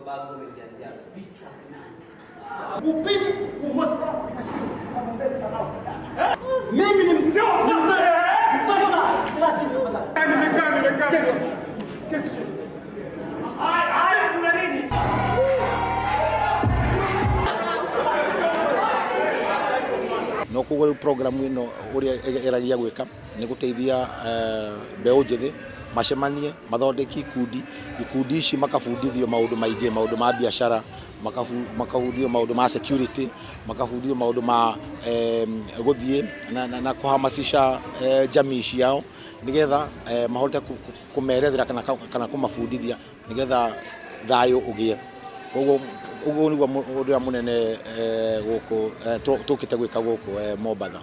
babangu umekiazia vichwa vinane. Upili umoja wako kinashinda kama mbele sana ukijana. Mimi ni mzee. Kila chini tafadhali. Nimekaa. Haya kuna nini? No kugo program ino uria eragia gwika ni guteithia mbeu njithi macemanie mathondeki ikundi ici makabundithio maundu maingi, maundu ma biashara, makabundithio maundu ma security, makabundithio maundu ma guthie na kuhamasisha jamii ciao nigetha mahote kumerethera kana kumabundithia nigetha thayo ugie. Uguo niguo undu munene guku tukite gwika guku Mombasa.